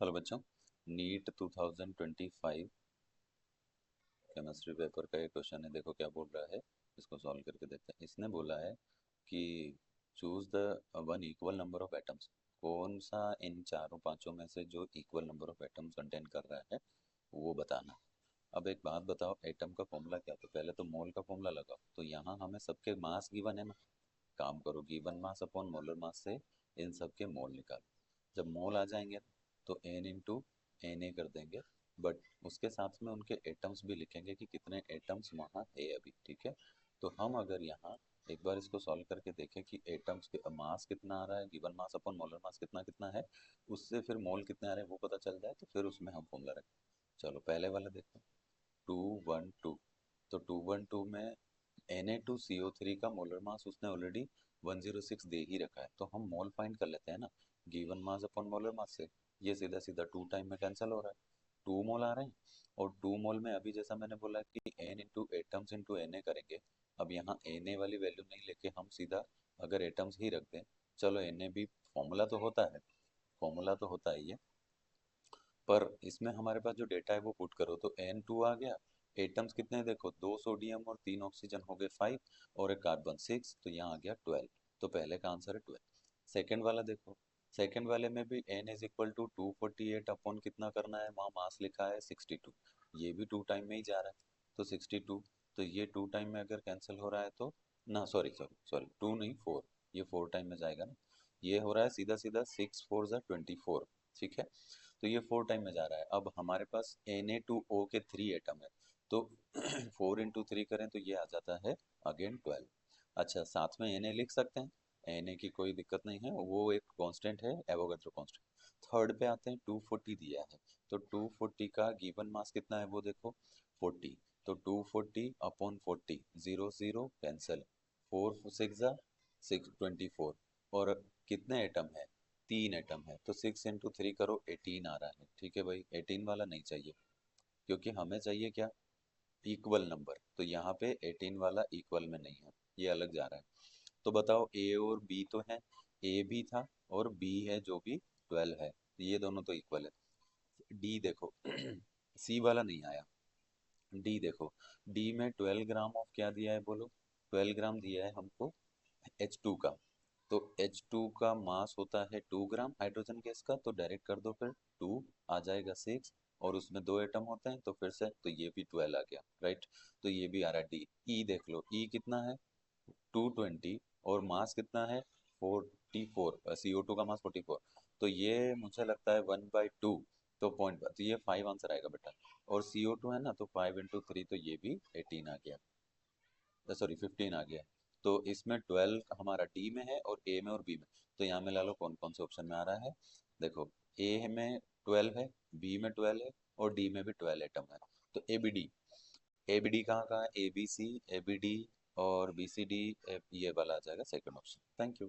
Hello बच्चों, NEET 2025 chemistry paper का एक क्वेश्चन है। देखो क्या बोल रहा है, इसको सॉल्व करके देखते हैं। इसने बोला है कि choose the one equal number of atoms. कौन सा इन चारों पांचों में से जो equal number of atoms contain कर रहा है वो बताना। अब एक बात बताओ, एटम का फॉर्मूला क्या? तो पहले तो मोल का फॉर्मूला लगाओ। तो यहाँ हमें सबके मास गिवन है ना, काम करो given mass upon molar mass से इन सब के मोल निकालो। जब मोल आ जाएंगे तो एन इंटू एन ए कर देंगे, बट उसके साथ में उनके एटम्स भी लिखेंगे कि कितने एटम्स वहाँ है अभी। ठीक है, तो हम अगर यहाँ एक बार इसको सॉल्व करके देखें कि एटम्स के मास कितना आ रहा है, given mass upon molar mass कितना कितना है, उससे फिर मोल कितने आ रहे हैं वो पता चल जाए, तो फिर उसमें हम फॉर्मूला रखें। चलो पहले वाला देखो, 212। तो 212 में Na2CO3 का मोलर मास उसने ऑलरेडी 106 दे ही रखा है, तो हम मोल फाइंड कर लेते हैं ना, given mass upon molar mass से। ये सीधा सीधा टू टाइम में कैंसिल हो रहा है, 2 मोल आ रहे हैं। और 2 मोल में अभी जैसा मैंने बोला कि N into atoms into N A करेंगे। अब यहाँ एन ए वाली वैल्यू नहीं लेके हम सीधा अगर एटम्स ही रख दें, चलो एन ए भी फॉर्मूला तो होता है, फॉर्मूला तो होता है ये, पर इसमें हमारे पास जो डेटा है वो पुट करो तो N2 आ गया। एटम्स कितने हैं देखो, 2 सोडियम और 3 ऑक्सीजन हो गए 5, और एक कार्बन 6, तो यहाँ आ गया 12। तो पहले का आंसर है 12। सेकेंड वाला देखो, सेकेंड वाले में भी N is equal to 248 upon कितना करना है, वहाँ मास लिखा है 62। ये भी टू टाइम में ही जा रहा है, तो 62। तो ये टू टाइम में अगर कैंसिल हो रहा है तो ना, सॉरी सॉरी सॉरी, टू नहीं 4, ये 4 टाइम में जाएगा ना। ये हो रहा है सीधा सीधा 6 4 ज़ा 24। ठीक है, तो ये 4 टाइम में जा रहा है। अब हमारे पास Na2O के 3 एटम है, तो 4 इंटू 3 करें तो ये आ जाता है अगेन 12। अच्छा, साथ में Na लिख सकते हैं, Na की कोई दिक्कत नहीं है, वो एक कांस्टेंट है, एवोगाड्रो कांस्टेंट। थर्ड पे आते हैं, 240 दिया है, तो 240 का गिवन मास कितना है वो देखो, 40। तो 240 अपॉन 40, 0 0 कैंसिल, 4 6 ज़ा 6 24। और कितने एटम है, 3 एटम है, तो 6 इंटू 3 करो, 18 आ रहा है। ठीक है भाई, 18 वाला नहीं चाहिए, क्योंकि हमें चाहिए क्या, इक्वल नंबर। तो यहाँ पे 18 वाला इक्वल में नहीं है, ये अलग जा रहा है। तो बताओ ए और बी तो है, ए भी था और बी है जो भी 12 है, ये दोनों तो इक्वल है। डी देखो सी वाला नहीं आया। डी देखो, डी में 12 ग्राम ऑफ क्या दिया है बोलो, 12 ग्राम दिया है हमको H2 का। तो H2 का मास होता है 2 ग्राम हाइड्रोजन गैस का, तो डायरेक्ट कर दो, फिर 2 आ जाएगा 6, और उसमें 2 एटम होते हैं तो फिर से तो ये भी 12 आ गया, राइट। तो ये भी आ रहा है डी। ई देख लो, ई कितना है, 220, और मास कितना है 44, CO2 का मास 44। तो ये मुझे लगता है 1/2, तो पॉइंट, तो ये 5 आंसर आएगा बेटा। और CO2 है ना, तो 5 इंटू 3, तो ये भी 18 आ गया, सॉरी 15 आ गया। तो इसमें 12 हमारा डी में है और ए में और बी में। तो यहाँ मिला लो कौन कौन से ऑप्शन में आ रहा है। देखो, ए में 12 है, बी में 12 है, और डी में भी 12 एटम है। तो ए बी डी कहाँ कहाँ है, A B C, A B D और बी सी डी, ये वाला आ जाएगा सेकंड ऑप्शन। Thank you.